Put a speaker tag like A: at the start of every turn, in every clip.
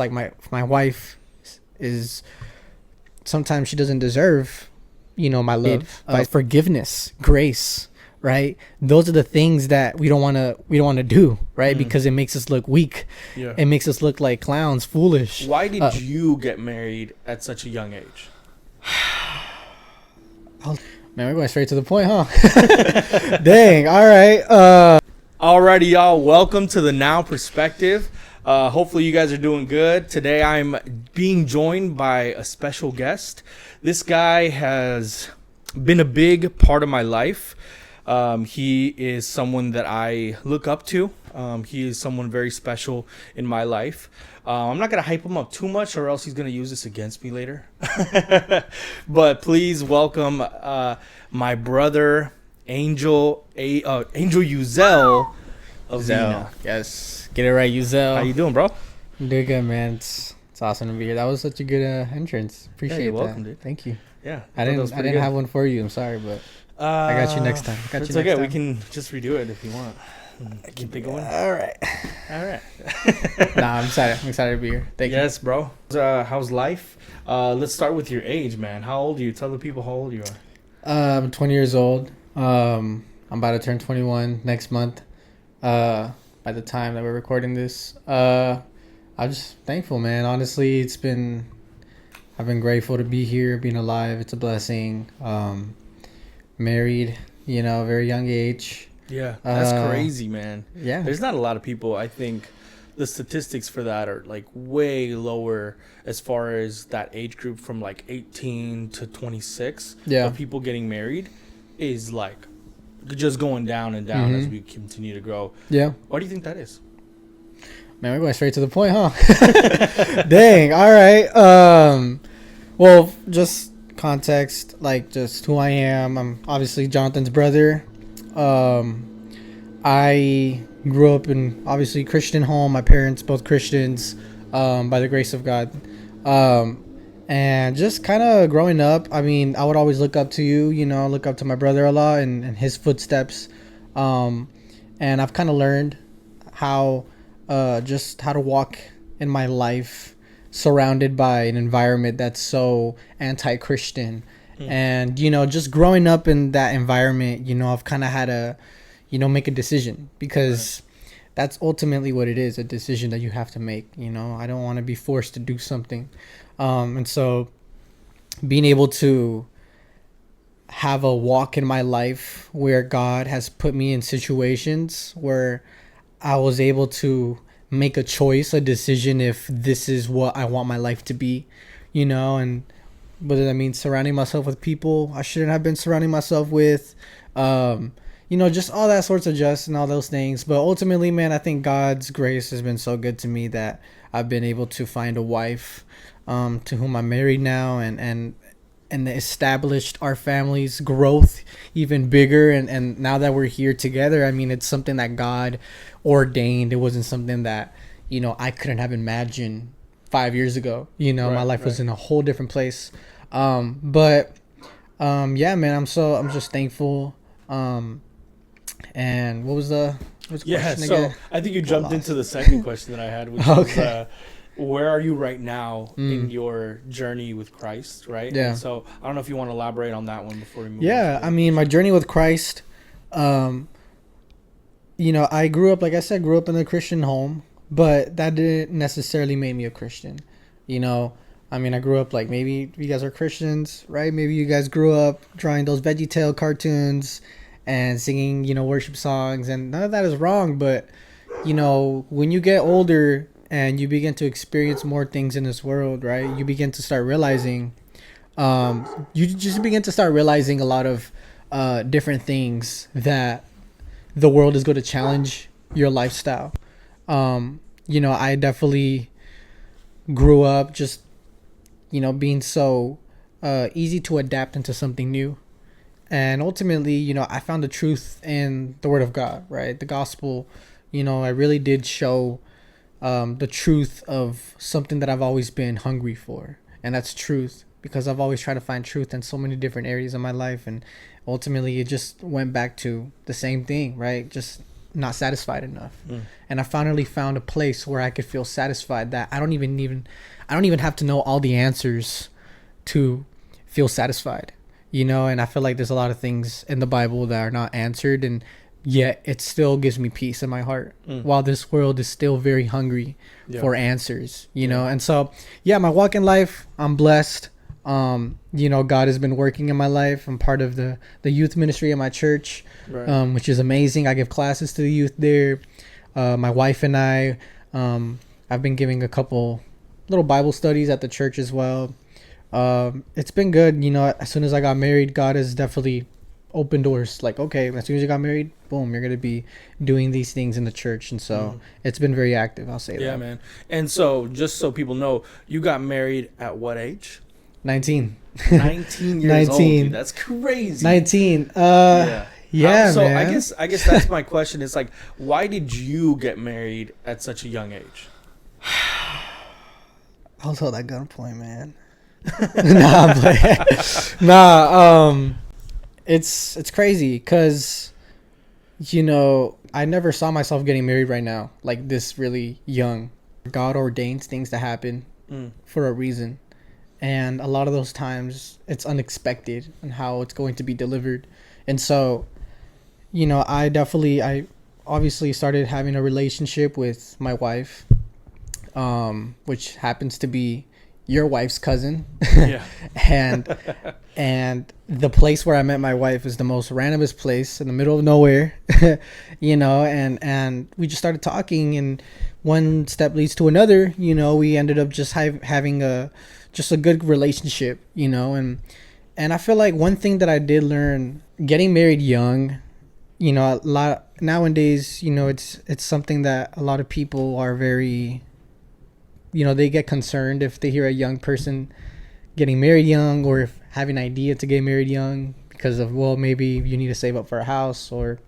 A: like my wife is sometimes she doesn't deserve, my love, forgiveness, grace, right? Those are the things that we don't want to do, right? Because it makes us look weak.
B: Yeah.
A: It makes us look like clowns, foolish.
B: Why did you get married at such a young age?
A: Man, we're going straight to the point, huh? Dang. All right.
B: Alrighty, y'all. Welcome to the Now Perspective. Hopefully you guys are doing good. Today I'm being joined by a special guest. This guy has been a big part of my life. He is someone that I look up to. He is someone very special in my life. I'm not going to hype him up too much or else he's going to use this against me later. But please welcome my brother, Angel UZEL of Zena.
A: Yes. Get it right, UZEL.
B: How you doing, bro?
A: I'm doing good, man. It's awesome to be here. That was such a good entrance. Appreciate
B: you're
A: that.
B: welcome, dude.
A: Thank you.
B: Yeah.
A: I didn't have one for you. I'm sorry, but I got you next time.
B: It's okay. We can just redo it if you want. Keep it going.
A: All right. Nah, I'm excited. I'm excited to be here. Thank you.
B: Yes, bro. How's life? Let's start with your age, man. How old are you? Tell the people how old you are.
A: I'm 20 years old. I'm about to turn 21 next month. By the time that we're recording this, I'm just thankful, man. Honestly, I've been grateful to be here, being alive. It's a blessing. Married, very young age.
B: Yeah, that's crazy, man.
A: Yeah.
B: There's not a lot of people. I think the statistics for that are like way lower as far as that age group from like 18 to 26.
A: Yeah.
B: Of people getting married is like just going down and down as we continue to grow.
A: Yeah.
B: Why do you think that is?
A: Man, we're going straight to the point, huh? Dang. All right. Well, just context, like just who I am. I'm obviously Jonathan's brother. I grew up in obviously Christian home. My parents both Christians, by the grace of God. And just kind of growing up, I mean, I would always look up to you, look up to my brother a lot and his footsteps. And I've kind of learned how to walk in my life surrounded by an environment that's so anti-Christian. And, just growing up in that environment, I've kind of had to, make a decision because that's ultimately what it is, a decision that you have to make. I don't want to be forced to do something. And so being able to have a walk in my life where God has put me in situations where I was able to make a choice, a decision if this is what I want my life to be, and whether that means surrounding myself with people I shouldn't have been surrounding myself with, just all that sorts of just and all those things. But ultimately, man, I think God's grace has been so good to me that I've been able to find a wife to whom I'm married now and established our family's growth even bigger. And now that we're here together, I mean, it's something that God ordained. It wasn't something that, I couldn't have imagined 5 years ago. My life was in a whole different place. Yeah, man, I'm just thankful. And what was the question again?
B: I think you jumped into the second question that I had, which was where are you right now in your journey with Christ, right?
A: Yeah.
B: And so I don't know if you want to elaborate on that one before we move on.
A: Yeah, I mean, my journey with Christ, I grew up, like I said, in a Christian home, but that didn't necessarily make me a Christian. I mean, I grew up like, maybe you guys are Christians, right? Maybe you guys grew up drawing those VeggieTale cartoons and singing, worship songs, and none of that is wrong. But, when you get older and you begin to experience more things in this world, right? You begin to start realizing, a lot of different things that the world is going to challenge your lifestyle. I definitely grew up just, being so easy to adapt into something new. And ultimately, I found the truth in the Word of God, right? The gospel, I really did show the truth of something that I've always been hungry for. And that's truth, because I've always tried to find truth in so many different areas of my life. And ultimately, it just went back to the same thing, right? Just not satisfied enough. And I finally found a place where I could feel satisfied, that I don't even have to know all the answers to feel satisfied, you know. And I feel like there's a lot of things in the Bible that are not answered, and yet it still gives me peace in my heart, while this world is still very hungry for answers, you know. And so my walk in life, I'm blessed. You know, God has been working in my life. I'm part of the youth ministry at my church, which is amazing. I give classes to the youth there. My wife and I've been giving a couple little Bible studies at the church as well. It's been good. You know, as soon as I got married, God has definitely opened doors. Like, okay, as soon as you got married, boom, you're going to be doing these things in the church. And so it's been very active. I'll say that.
B: Yeah, man. And so just so people know, you got married at what age?
A: 19.
B: 19 years
A: 19.
B: old, dude. That's crazy.
A: 19.
B: Yeah, so
A: man.
B: I guess that's my question. It's like, why did you get married at such a young age?
A: I'll hold that gunpoint, man. Nah, I'm playing. It's crazy because, you know, I never saw myself getting married right now, like this really young. God ordains things to happen for a reason. And a lot of those times it's unexpected and how it's going to be delivered. And so, you know, I obviously started having a relationship with my wife, which happens to be your wife's cousin.
B: Yeah.
A: and the place where I met my wife is the most randomest place in the middle of nowhere, you know, and we just started talking, and one step leads to another, you know. We ended up just having a good relationship, you know. And I feel like one thing that I did learn getting married young, you know, a lot nowadays, you know, it's something that a lot of people are very, you know, they get concerned if they hear a young person getting married young, or if having an idea to get married young, because of, well, maybe you need to save up for a house, or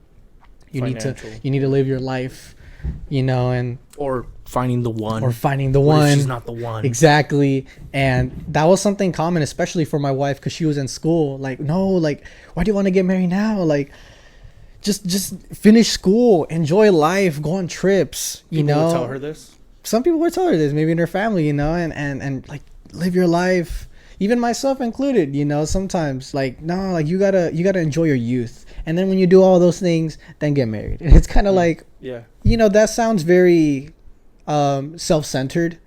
A: you need to live your life, you know, and
B: or finding the one.
A: She's
B: not the one.
A: Exactly. And that was something common, especially for my wife, because she was in school. Like, no, like, why do you want to get married now? Like, just finish school, enjoy life, go on trips, you know.
B: People would tell her this?
A: Some people would tell her this, maybe in her family, you know, and like, live your life, even myself included, you know. Sometimes, like, no, like, you gotta enjoy your youth, and then when you do all those things, then get married. And it's kind of like, you know, that sounds very self-centered,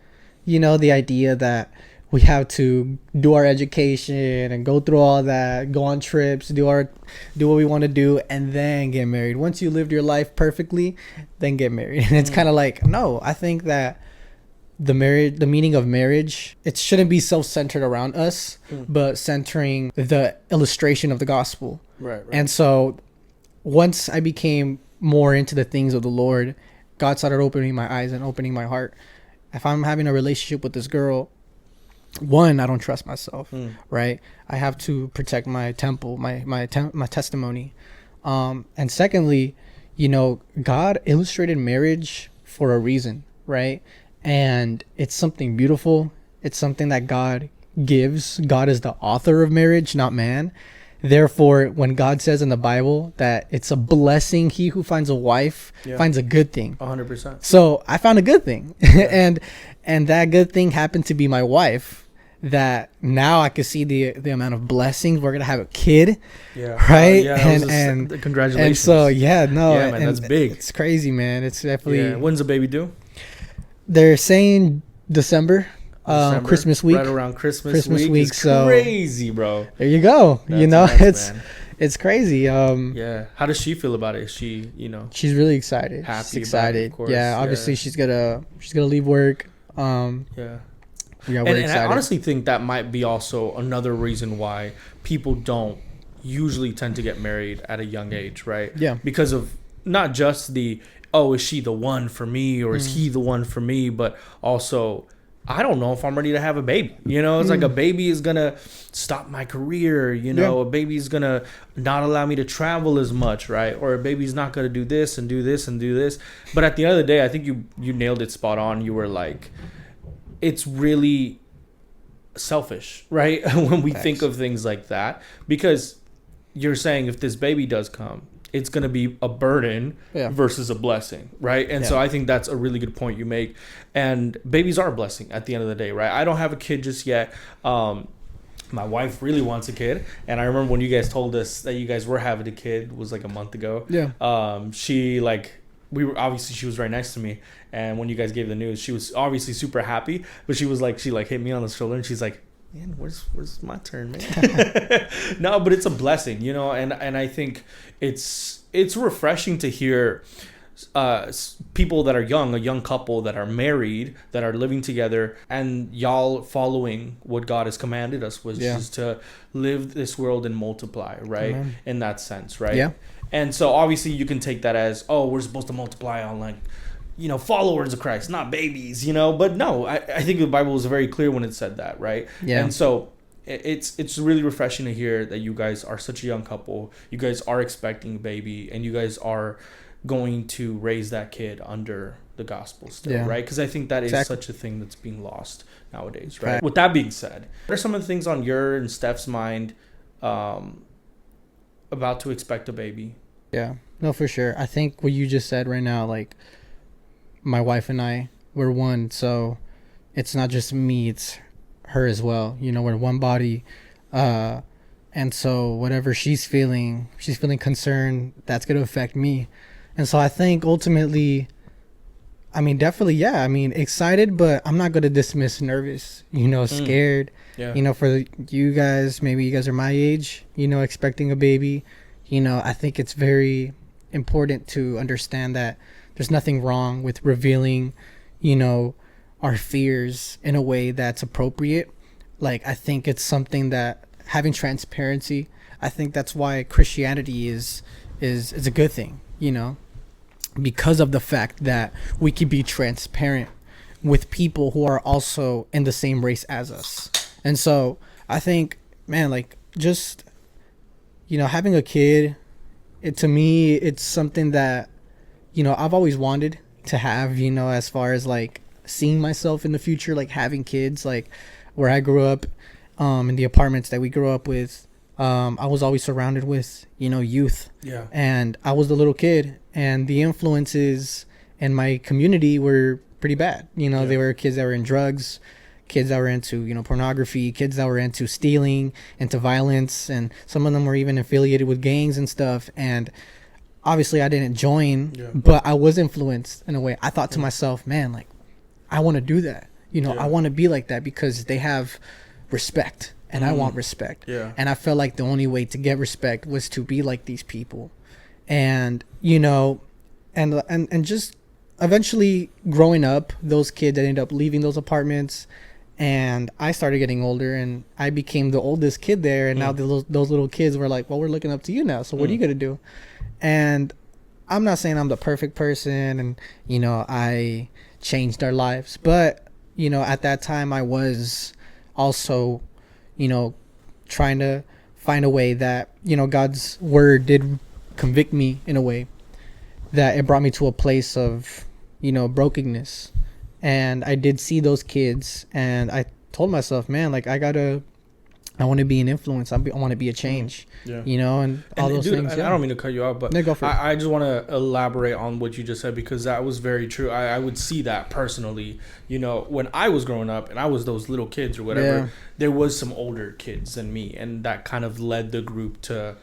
A: you know, the idea that we have to do our education and go through all that, go on trips, do what we want to do, and then get married. Once you lived your life perfectly, then get married. And it's kind of like, no, I think that the meaning of marriage, it shouldn't be self-centered around us, but centering the illustration of the gospel.
B: Right.
A: And so once I became more into the things of the Lord, God started opening my eyes and opening my heart. If I'm having a relationship with this girl, one, I don't trust myself, right? I have to protect my temple, my testimony. And secondly, you know, God illustrated marriage for a reason, right? And it's something beautiful. It's something that God gives. God is the author of marriage, not man. Therefore, when God says in the Bible that it's a blessing, he who finds a wife finds a good thing.
B: 100%.
A: So I found a good thing. and that good thing happened to be my wife, that now I could see the amount of blessings. We're going to have a kid.
B: Yeah.
A: Right.
B: And congratulations.
A: And so,
B: man, that's big.
A: It's crazy, man. It's definitely.
B: Yeah. When's the baby due?
A: They're saying December. Christmas week,
B: right around Christmas week. It's
A: so
B: crazy, bro.
A: There you go.
B: That's
A: you know,
B: nuts,
A: it's crazy.
B: Yeah. How does she feel about it? Is she, you know,
A: she's really excited.
B: Happy,
A: she's excited.
B: About it, of course.
A: Yeah. Obviously, she's gonna leave work.
B: Yeah.
A: We're
B: and
A: excited.
B: I honestly think that might be also another reason why people don't usually tend to get married at a young age, right?
A: Yeah.
B: Because of not just the, oh, is she the one for me, or is he the one for me, but also, I don't know if I'm ready to have a baby. You know, it's like a baby is going to stop my career. You know, a baby is going to not allow me to travel as much, right? Or a baby's not going to do this and do this and do this. But at the end of the day, I think you nailed it spot on. You were like, it's really selfish, right? When we think of things like that. Because you're saying if this baby does come, it's going to be a burden
A: Yeah.
B: versus a blessing, right? And so
A: Yeah.
B: I think that's a really good point you make. And babies are a blessing at the end of the day, right? I don't have a kid just yet. My wife really wants a kid, and I remember when you guys told us that you guys were having a kid was like a month ago.
A: Yeah.
B: She like we were obviously she was right next to me, and when you guys gave the news, she was obviously super happy. But she was like she like hit me on the shoulder, and she's like, "Man, where's my turn, man?" No, but it's a blessing, you know, and I think it's refreshing to hear people that are young, a young couple that are married, that are living together, and y'all following what God has commanded us, which is to live this world and multiply, right?
A: Amen.
B: In that sense, right?
A: Yeah.
B: And so obviously you can take that as, oh, we're supposed to multiply on like, you know, followers of Christ, not babies, you know. But no, I think the Bible was very clear when it said that, right?
A: Yeah.
B: And so it's really refreshing to hear that you guys are such a young couple. You guys are expecting a baby, and you guys are going to raise that kid under the gospel still, right? Because I think that is such a thing that's being lost nowadays, right? With that being said, what are some of the things on your and Steph's mind about to expect a baby?
A: Yeah, no, for sure. I think what you just said right now, like, my wife and I, we're one, so it's not just me, it's her as well. You know, we're one body. And so whatever she's feeling concerned, that's going to affect me. And so I think ultimately, I mean, definitely, yeah. I mean, excited, but I'm not going to dismiss nervous, you know, scared.
B: Yeah.
A: You know, for you guys, maybe you guys are my age, you know, expecting a baby. You know, I think it's very important to understand that there's nothing wrong with revealing, you know, our fears in a way that's appropriate. Like, I think it's something that having transparency, I think that's why Christianity is a good thing, you know, because of the fact that we can be transparent with people who are also in the same race as us. And so I think, man, like, just, you know, having a kid, to me, it's something that, you know, I've always wanted to have, you know, as far as like seeing myself in the future, like having kids, like where I grew up, in the apartments that we grew up with. I was always surrounded with, you know, youth.
B: Yeah.
A: And I was the little kid, and the influences in my community were pretty bad. You know, they were kids that were in drugs, kids that were into, you know, pornography, kids that were into stealing, into violence, and some of them were even affiliated with gangs and stuff. And obviously I didn't join, but I was influenced in a way. I thought to myself, man, like, I want to do that. You know, I want to be like that because they have respect. And I want respect. Yeah. And I felt like the only way to get respect was to be like these people. And, you know, and just eventually growing up, those kids ended up leaving those apartments. And I started getting older, and I became the oldest kid there. And now those little kids were like, well, we're looking up to you now. So what are you going to do? And I'm not saying I'm the perfect person and, you know, I changed our lives. But, you know, at that time I was also, you know, trying to find a way that, you know, God's word did convict me in a way that it brought me to a place of, you know, brokenness. And I did see those kids, and I told myself, man, like, I want to be an influence. I want to be a change, you know, and all those things.
B: I don't mean to cut you off, but
A: no, go for it.
B: I just want to elaborate on what you just said, because that was very true. I would see that personally, you know, when I was growing up and I was those little kids or whatever, there was some older kids than me, and that kind of led the group to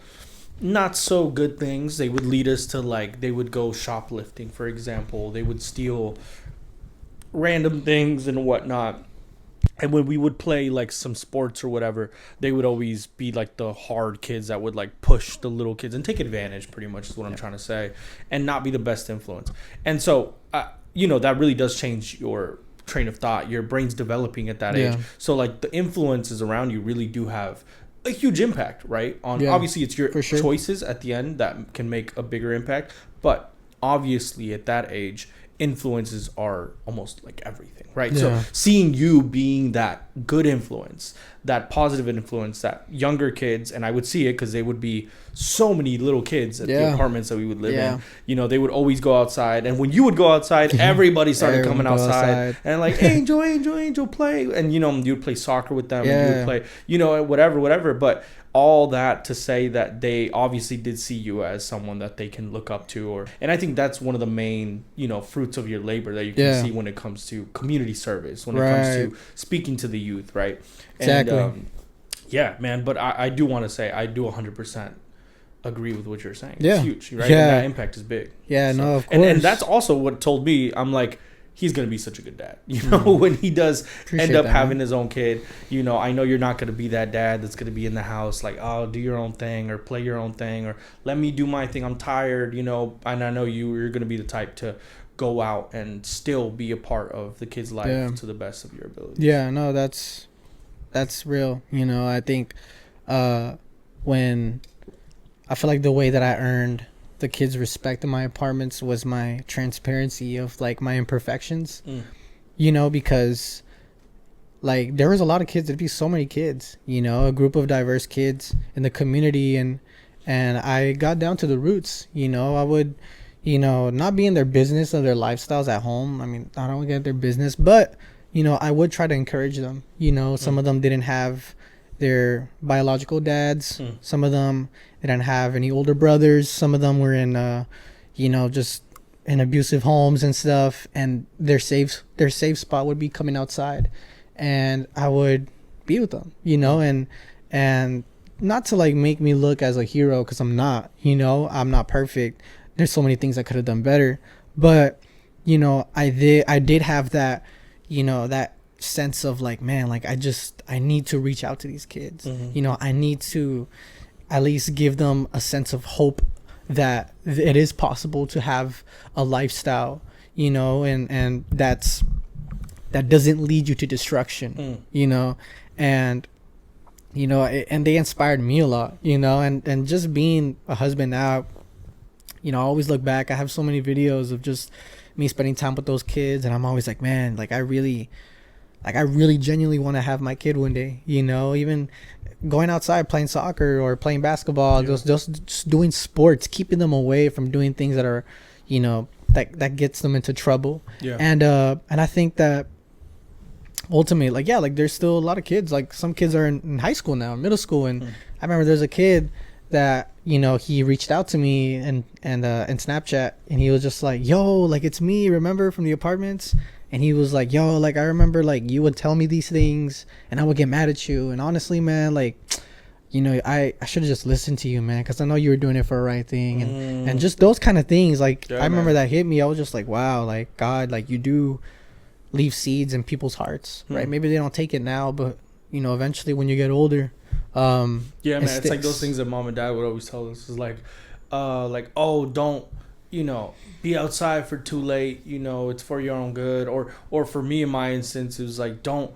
B: not so good things. They would lead us to, like, they would go shoplifting, for example. They would steal random things and whatnot. And when we would play like some sports or whatever, they would always be like the hard kids that would like push the little kids and take advantage, pretty much is what I'm trying to say, and not be the best influence. And so, you know, that really does change your train of thought. Your brain's developing at that age. So like the influences around you really do have a huge impact, right? On obviously it's your choices at the end that can make a bigger impact, but obviously at that age, influences are almost like everything, right? So seeing you being that that good influence, that positive influence, that younger kids, and I would see it because they would be so many little kids at the apartments that we would live in. You know, they would always go outside, and when you would go outside, everybody started coming outside and like, Angel, play, and you know, you would play soccer with them, and you would play, you know, whatever, but all that to say that they obviously did see you as someone that they can look up to, and I think that's one of the main, you know, fruits of your labor that you can see when it comes to community service, when it comes to speaking to the youth, right?
A: Exactly.
B: And, yeah, man, but I do want to say I do 100% agree with what you're saying.
A: Yeah.
B: It's huge, right?
A: Yeah.
B: And that impact is big.
A: Yeah,
B: so,
A: no, of course.
B: And that's also what told me, I'm like, he's going to be such a good dad. You know, when he does end up having his own kid, you know, I know you're not going to be that dad that's going to be in the house like, oh, do your own thing or play your own thing or let me do my thing. I'm tired, you know, and I know you're going to be the type to go out and still be a part of the kid's life to the best of your ability.
A: Yeah, no, that's real. You know, I think when I feel like the way that I earned the kids' respect in my apartments was my transparency of like my imperfections. You know, because like there was a lot of kids. There'd be so many kids, you know, a group of diverse kids in the community, and I got down to the roots. You know, I would, you know, not be in their business or their lifestyles at home. I mean, I don't get their business, but you know, I would try to encourage them. You know, some of them didn't have their biological dads. Some of them didn't have any older brothers. Some of them were in, you know, just in abusive homes and stuff. And their safe spot would be coming outside, and I would be with them. You know, and not to like make me look as a hero, because I'm not. You know, I'm not perfect. There's so many things I could have done better, but you know, I did have that, you know, that sense of like, man, like I need to reach out to these kids. You know, I need to at least give them a sense of hope that it is possible to have a lifestyle, you know, and that doesn't lead you to destruction. You know, and you know, and they inspired me a lot, you know, and just being a husband now, you know, I always look back, I have so many videos of just me spending time with those kids, and I'm always like, man, like I really genuinely want to have my kid one day, you know, even going outside playing soccer or playing basketball, just doing sports, keeping them away from doing things that are, you know, that gets them into trouble. And I think that ultimately, like, yeah, like there's still a lot of kids, like some kids are in high school now, middle school, and I remember there's a kid that, you know, he reached out to me and in Snapchat, and he was just like, yo, like it's me, remember, from the apartments. And he was like, yo, like I remember like you would tell me these things and I would get mad at you, and honestly, man, like, you know, I should have just listened to you, man, because I know you were doing it for the right thing. And just those kind of things, like, I remember that hit me. I was just like, wow, like God, like you do leave seeds in people's hearts, right? Maybe they don't take it now, but you know, eventually when you get older,
B: yeah, man, it's like those things that mom and dad would always tell us is like, oh, don't, you know, be outside for too late, you know, it's for your own good. Or for me, in my instance, it was like, don't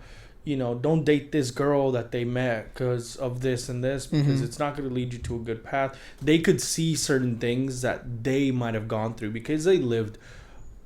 B: date this girl that they met because of this and this, because it's not going to lead you to a good path. They could see certain things that they might have gone through because they lived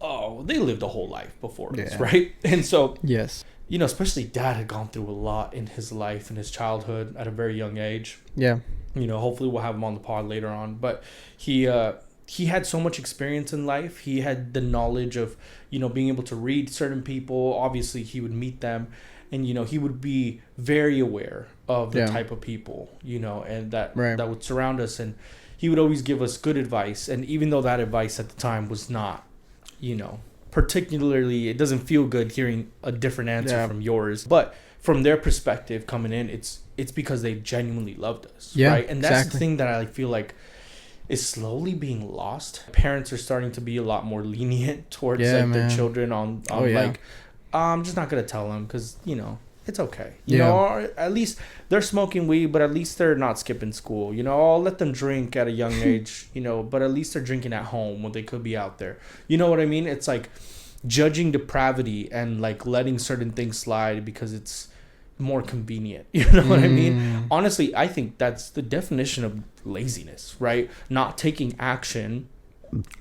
B: a whole life before us, right? And so,
A: yes,
B: you know, especially dad had gone through a lot in his life, in his childhood, at a very young age.
A: Yeah.
B: You know, hopefully we'll have him on the pod later on. But he had so much experience in life. He had the knowledge of, you know, being able to read certain people. Obviously, he would meet them. And, you know, he would be very aware of the type of people, you know, and that would surround us. And he would always give us good advice. And even though that advice at the time was not, you know, particularly, it doesn't feel good hearing a different answer from yours. But from their perspective coming in, it's because they genuinely loved us, right? And that's the thing that I feel like is slowly being lost. Parents are starting to be a lot more lenient towards their children on like, I'm just not going to tell them because, you know, it's okay. You know, or at least they're smoking weed, but at least they're not skipping school. You know, I'll let them drink at a young age, you know, but at least they're drinking at home when they could be out there. You know what I mean? It's like judging depravity and like letting certain things slide because it's more convenient. You know what I mean? Honestly, I think that's the definition of laziness, right? Not taking action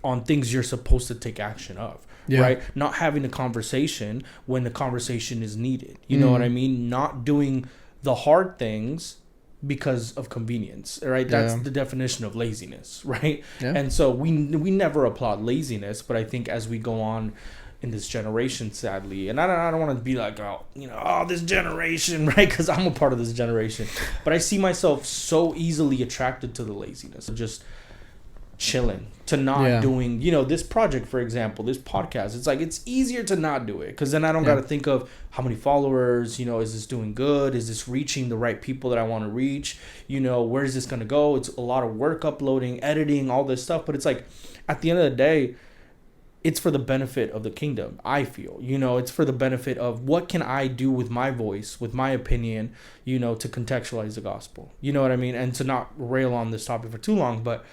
B: on things you're supposed to take action of, right? Not having a conversation when the conversation is needed. You know what I mean? Not doing the hard things because of convenience, right? That's the definition of laziness, right? And so we never applaud laziness, but I think as we go on in this generation, sadly, and I don't want to be like, this generation, right? Because I'm a part of this generation, but I see myself so easily attracted to the laziness of just chilling, to not doing, this project, for example, this podcast. It's like, it's easier to not do it because then I don't got to think of how many followers, is this doing good? Is this reaching the right people that I want to reach? Where is this going to go? It's a lot of work, uploading, editing, all this stuff. But it's like, at the end of the day, it's for the benefit of the kingdom, I feel. It's for the benefit of what can I do with my voice, with my opinion, to contextualize the gospel. You know what I mean? And to not rail on this topic for too long, but,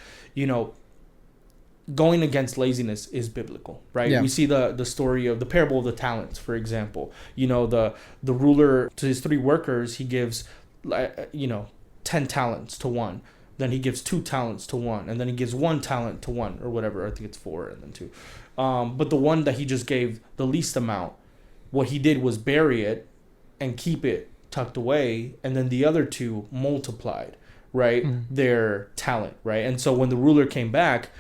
B: going against laziness is biblical, right? We see the story of the parable of the talents, for example. The ruler, to his 3 workers, he gives, 10 talents to one. Then he gives 2 talents to one. And then he gives 1 talent to one, or whatever. I think it's 4 and then 2. But the one that he just gave the least amount, what he did was bury it and keep it tucked away. And then the other 2 multiplied, right? Their talent, right? And so when the ruler came back,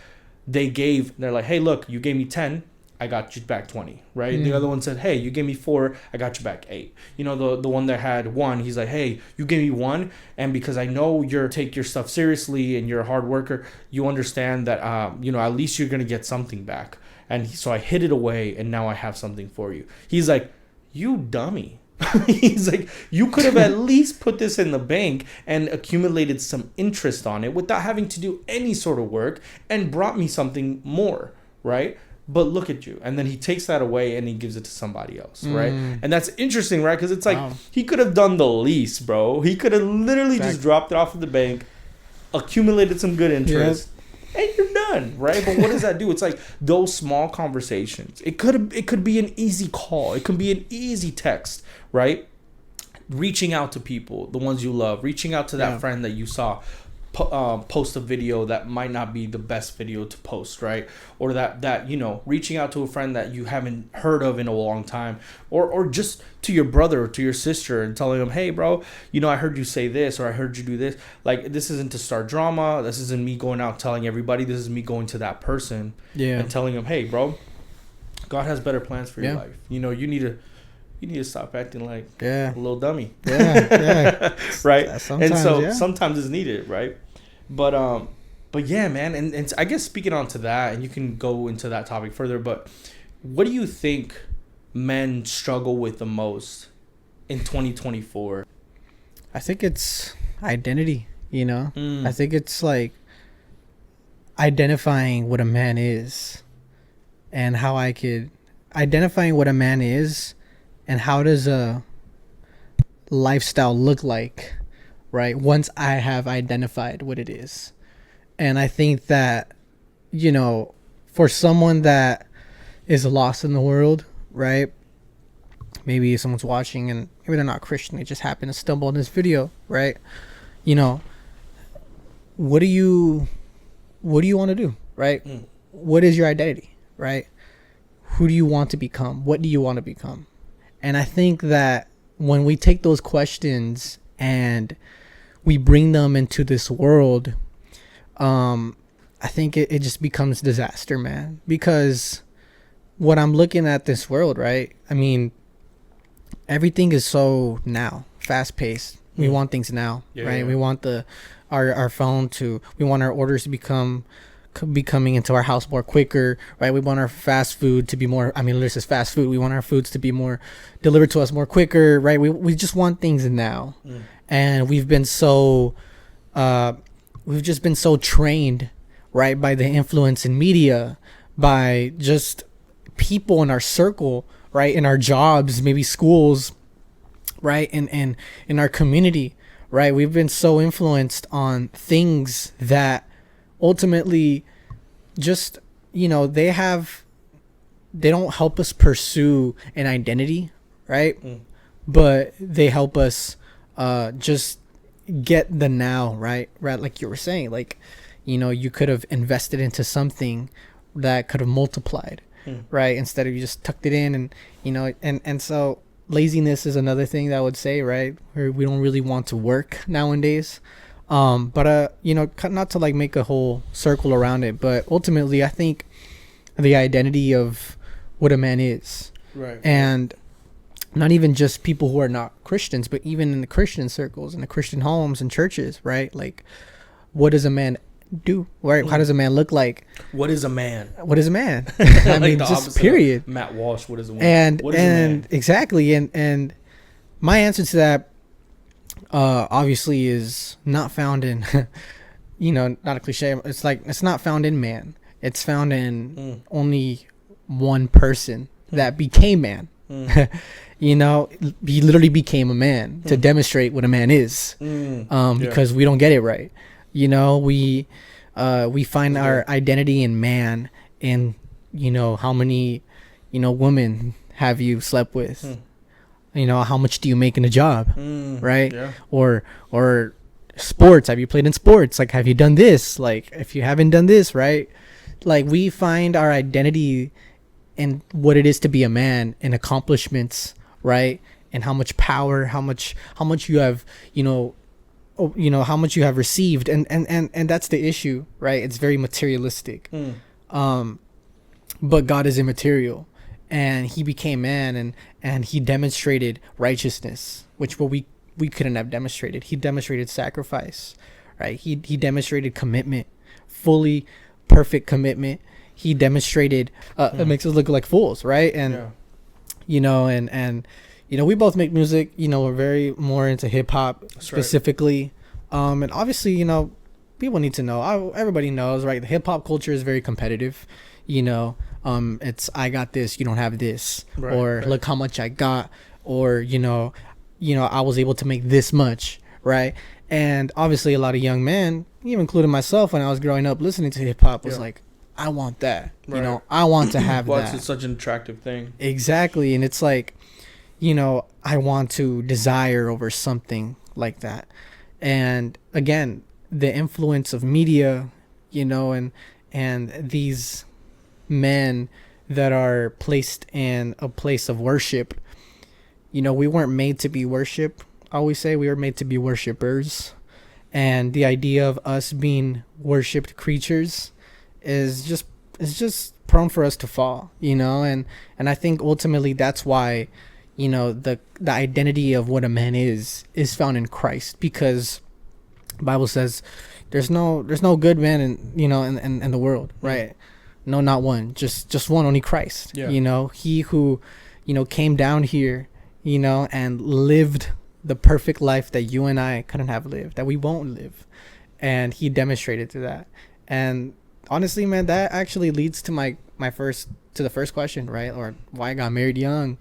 B: they're like, hey, look, you gave me 10, I got you back 20, right? The other one said, hey, you gave me 4, I got you back 8. The one that had 1, he's like, hey, you gave me 1, and because I know take your stuff seriously and you're a hard worker, you understand that, at least you're going to get something back. And so I hid it away, and now I have something for you. He's like, you dummy. He's like, you could have at least put this in the bank and accumulated some interest on it without having to do any sort of work and brought me something more, right? But look at you. And then he takes that away and he gives it to somebody else, right? And that's interesting, right? Because it's like, he could have done the least, bro. He could have literally just dropped it off of the bank, accumulated some good interest, and you're done, right? But what does that do? It's like those small conversations. It could be an easy call. It could be an easy text, right? Reaching out to people, the ones you love, reaching out to that friend that you saw post a video that might not be the best video to post, right? Or that reaching out to a friend that you haven't heard of in a long time, or just to your brother or to your sister and telling them, hey bro, I heard you say this, or I heard you do this. Like, this isn't to start drama, this isn't me going out telling everybody, this is me going to that person and telling them, hey bro, God has better plans for your life. You need to stop acting like a little dummy. Right? And so sometimes it's needed, right? But yeah, man, and I guess speaking on to that, and you can go into that topic further, but what do you think men struggle with the most in 2024?
A: I think it's identity, I think it's like identifying what a man is and how identifying what a man is and how does a lifestyle look like, right? Once I have identified what it is. And I think that, for someone that is lost in the world, right? Maybe someone's watching and maybe they're not Christian. They just happen to stumble on this video, right? What do you want to do, right? What is your identity, right? Who do you want to become? What do you want to become? And I think that when we take those questions and we bring them into this world, I think it just becomes disaster, man. Because when I'm looking at this world, right? I mean, everything is so now, fast paced. We want things now, right? We want our phone we want our orders to be coming into our house more quicker, right? We want our fast food to be more, this is fast food. We want our foods to be more delivered to us more quicker, right? We just want things now. And we've just been so trained, right, by the influence in media, by just people in our circle, right, in our jobs, maybe schools, right, and in our community, right? We've been so influenced on things that ultimately just, they don't help us pursue an identity, right? But they help us just get the now, right? Like you were saying, like, you could have invested into something that could have multiplied, right? Instead of you just tucked it in, and and so laziness is another thing that I would say, right? Where we don't really want to work nowadays. But not to like make a whole circle around it, but ultimately I think the identity of what a man is,
B: right,
A: and not even just people who are not Christians, but even in the Christian circles, in the Christian homes and churches, right? Like, what does a man do? Right? How does a man look like?
B: What is a man?
A: What is a man? I mean, just period.
B: Matt Walsh. What is a man?
A: And exactly, and my answer to that, obviously, is not found in, not a cliche. It's like it's not found in man. It's found in only one person that became man. He literally became a man to demonstrate what a man is. Because we don't get it right. We find our identity in man in, how many, women have you slept with? How much do you make in a job? Right? Yeah. Or sports. Have you played in sports? Like, have you done this? Like, if you haven't done this, right? Like, we find our identity in what it is to be a man in accomplishments, right? And how much power, how much you have, how much you have received, and that's the issue, right? It's very materialistic. But God is immaterial, and he became man, and he demonstrated righteousness, which we couldn't have demonstrated. He demonstrated sacrifice, right? He demonstrated commitment, fully perfect commitment. He demonstrated it makes us look like fools, right? And we both make music. We're very more into hip hop specifically. Right. And obviously, people need to know. Everybody knows, right? The hip hop culture is very competitive. It's I got this, you don't have this, right, or right. Look how much I got, or I was able to make this much, right? And obviously, a lot of young men, even including myself, when I was growing up listening to hip hop, was like, I want that. Right. I want to have that.
B: It's such an attractive thing.
A: Exactly. And it's like, I want to desire over something like that. And again, the influence of media, and these men that are placed in a place of worship, we weren't made to be worship. I always say we were made to be worshipers. And the idea of us being worshipped creatures is just prone for us to fall, and I think ultimately that's why, the identity of what a man is found in Christ, because the Bible says there's no good man in the world, right? No, not one, just one, only Christ. He who came down here, and lived the perfect life that you and I couldn't have lived, that we won't live, and he demonstrated to that. And honestly, man, that actually leads to the first question, right? Or why I got married young,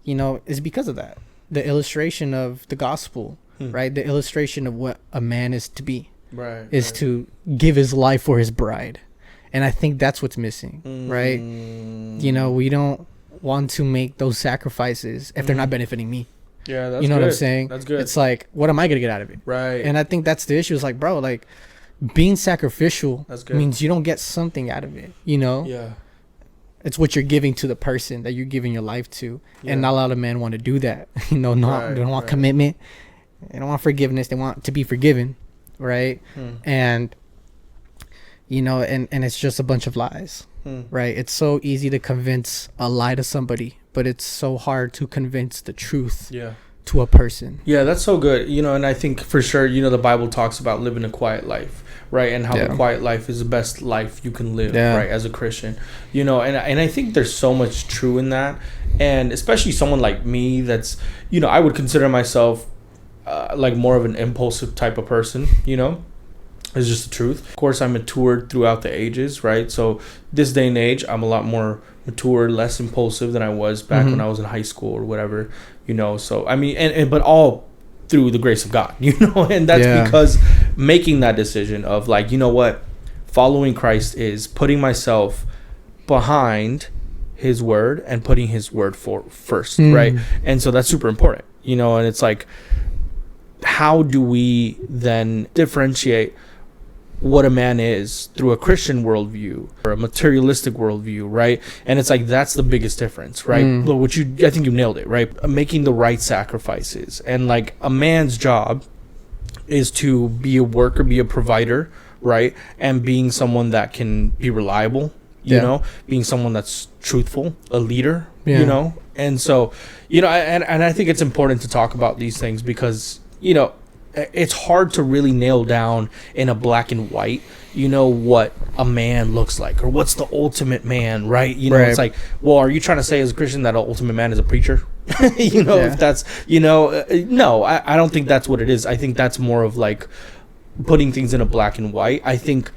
A: is because of that. The illustration of the gospel, right? The illustration of what a man is to be, right? Is to give his life for his bride. And I think that's what's missing, right? We don't want to make those sacrifices if they're not benefiting me.
B: Yeah, that's
A: you know
B: good.
A: What I'm saying?
B: That's good.
A: It's like, what am I gonna get out of it?
B: Right.
A: And I think that's the issue. It's like, bro, like, being sacrificial means you don't get something out of it,
B: Yeah.
A: It's what you're giving to the person that you're giving your life to. Yeah. And not a lot of men want to do that. They don't want commitment. They don't want forgiveness. They want to be forgiven, right? And and it's just a bunch of lies, right? It's so easy to convince a lie to somebody, but it's so hard to convince the truth to a person.
B: Yeah, that's so good. And I think for sure, the Bible talks about living a quiet life, right? And how the quiet life is the best life you can live, right, as a Christian. And I think there's so much true in that. And especially someone like me that's, I would consider myself like more of an impulsive type of person, It's just the truth. Of course, I matured throughout the ages, right? So this day and age, I'm a lot more mature, less impulsive than I was back when I was in high school or whatever, So, I mean, but all through the grace of God, and that's because making that decision of like, what, following Christ is putting myself behind his word and putting his word first, right? And so that's super important, and it's like, how do we then differentiate what a man is through a Christian worldview or a materialistic worldview, right? And it's like that's the biggest difference, right? Which I think you nailed it, right? Making the right sacrifices, and like a man's job is to be a worker, be a provider, right? And being someone that can be reliable, you know, being someone that's truthful, a leader, you know. And so, you know, and I think it's important to talk about these things because, you know, it's hard to really nail down in a black and white, you know, what a man looks like or what's the ultimate man, right? You know, it's like, well, are you trying to say as a Christian that an ultimate man is a preacher? You know, if that's, you know, no, I don't think that's what it is. I think that's more of like putting things in a black and white. I think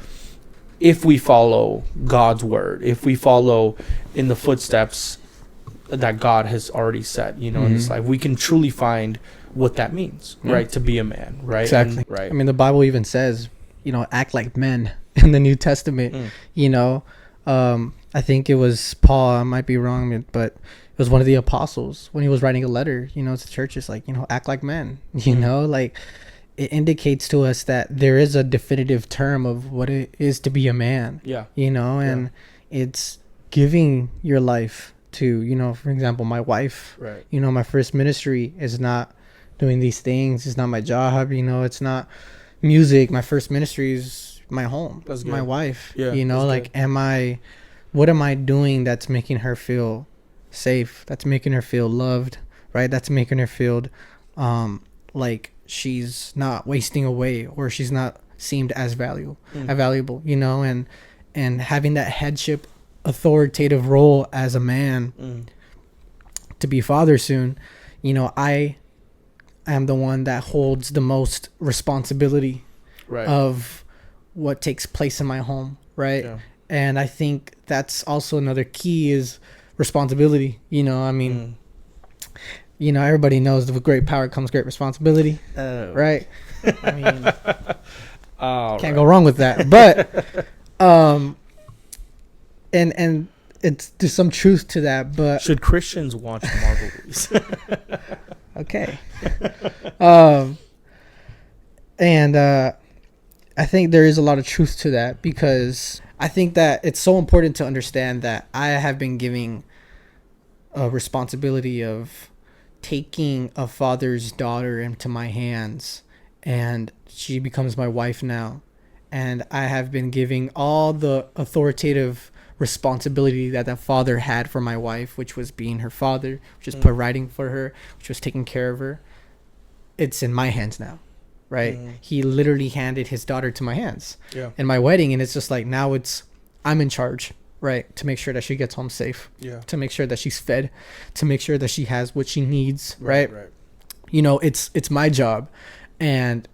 B: if we follow God's word, if we follow in the footsteps that God has already set, you know, in this life, we can truly find what that means, right? To be a man, right?
A: Exactly.
B: And, right.
A: I mean, the Bible even says, you know, act like men in the New Testament. You know, I think it was Paul. I might be wrong, but it was one of the apostles when he was writing a letter, you know, to churches, like, you know, act like men. You know, like it indicates to us that there is a definitive term of what it is to be a man. Yeah. You know, and it's giving your life to, you know, for example, my wife. Right. You know, my first ministry is not doing these things. It's not my job, you know, it's not music. My first ministry is my home. That's my wife. Yeah, you know, like good. What am I doing that's making her feel safe, that's making her feel loved, right? That's making her feel like she's not wasting away or she's not seemed as valuable, you know, and having that headship authoritative role as a man to be father soon, you know, I am the one that holds the most responsibility of what takes place in my home, right? And I think that's also another key is responsibility. You know, I mean, you know, everybody knows with great power comes great responsibility, right? I mean, can't go wrong with that. But and it's there's some truth to that. But
B: should Christians watch Marvel movies?
A: Okay. And I think there is a lot of truth to that because I think that it's so important to understand that I have been giving a responsibility of taking a father's daughter into my hands, and she becomes my wife now. And I have been giving all the authoritative responsibility that father had for my wife, which was being her father, which was providing for her, which was taking care of her. It's in my hands now, right? He literally handed his daughter to my hands in my wedding, and it's just like now I'm in charge, right? To make sure that she gets home safe, to make sure that she's fed, to make sure that she has what she needs, right? You know, it's my job, and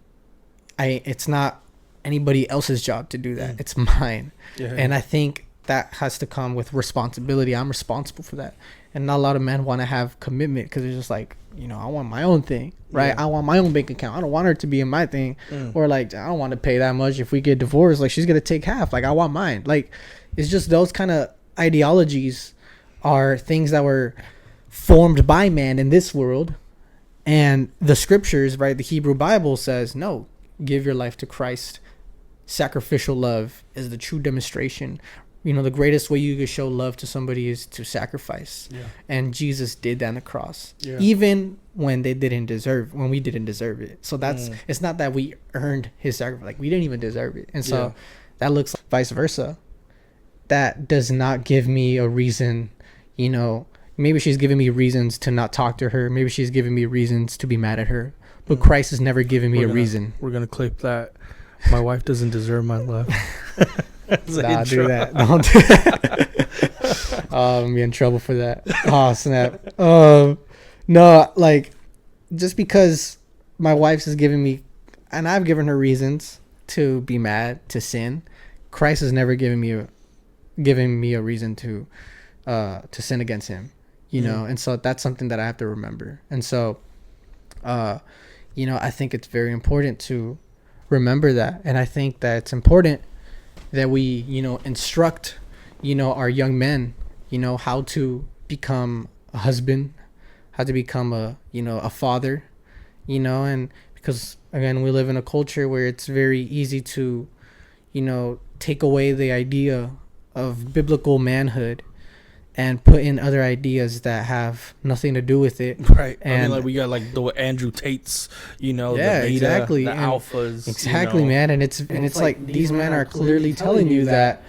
A: it's not anybody else's job to do that. It's mine. And I think that has to come with responsibility. I'm responsible for that. And not a lot of men want to have commitment because it's just like, you know, I want my own thing, right? I want my own bank account. I don't want her to be in my thing. Or like, I don't want to pay that much. If we get divorced, like she's going to take half. Like I want mine. Like it's just those kind of ideologies are things that were formed by man in this world. And the scriptures, right? The Hebrew Bible says, no, give your life to Christ. Sacrificial love is the true demonstration. You know, the greatest way you could show love to somebody is to sacrifice. And Jesus did that on the cross, even when we didn't deserve it. So that's, it's not that we earned his sacrifice. Like we didn't even deserve it. And so that looks like vice versa. That does not give me a reason, you know, maybe she's giving me reasons to not talk to her. Maybe she's giving me reasons to be mad at her, but Christ has never given me a reason.
B: We're going to clip that. My wife doesn't deserve my love.
A: Nah, do that. Don't do that. I'm gonna be in trouble for that. Oh, snap. No, like, just because my wife's has given me, and I've given her reasons to be mad, to sin, Christ has never given me a reason to sin against him, you know? And so that's something that I have to remember. And so, you know, I think it's very important to remember that. And I think that it's important that we, you know, instruct, you know, our young men, you know, how to become a husband, how to become a father, you know, and because again, we live in a culture where it's very easy to, take away the idea of biblical manhood and put in other ideas that have nothing to do with it.
B: Right. I mean,
A: And
B: like we got like the Andrew Tates, the
A: yeah,
B: beta,
A: exactly.
B: the
A: And
B: alphas.
A: exactly, man. And it's like these men are clearly telling you that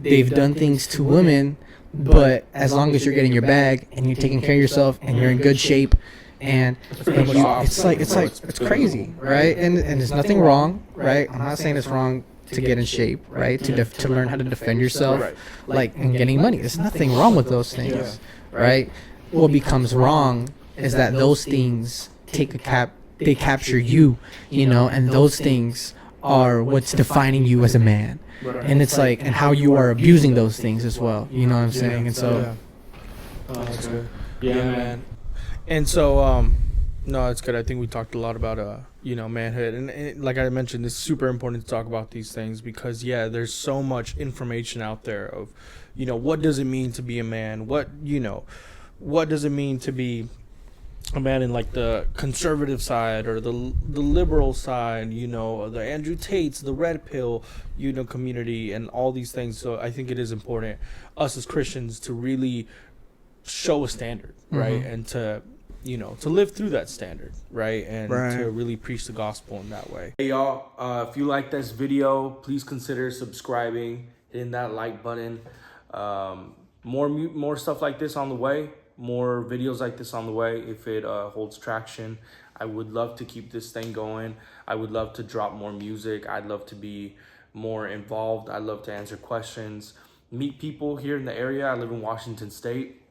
A: they've done things to women, but as long as you're getting your bag and you're taking care of yourself and you're in good shape, and it's crazy, right? And there's nothing wrong, right? I'm not saying it's wrong to get in shape, right? To learn how to defend yourself,
B: Right.
A: like, and getting money. There's nothing wrong with those things, right? What becomes wrong is that those things they capture you, and those things are what's defining you as a man. And it's like, and how you are abusing those things as well. You know what I'm saying? And so,
B: That's good. Yeah, man. And so, no, it's good. I think we talked a lot about, manhood. And like I mentioned, it's super important to talk about these things because, yeah, there's so much information out there of, what does it mean to be a man? What does it mean to be a man in like the conservative side or the liberal side, the Andrew Tates, the red pill, community and all these things. So I think it is important us as Christians to really show a standard, right? And to live through that standard, right? And to really preach the gospel in that way. Hey y'all, if you like this video, please consider subscribing, hitting that like button. More stuff like this on the way, more videos like this on the way if it holds traction. I would love to keep this thing going. I would love to drop more music. I'd love to be more involved. I'd love to answer questions, meet people here in the area. I live in Washington State,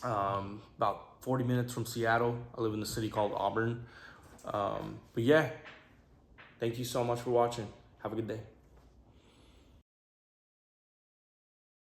B: about 40 minutes from Seattle. I live in the city called Auburn. But yeah, thank you so much for watching. Have a good day.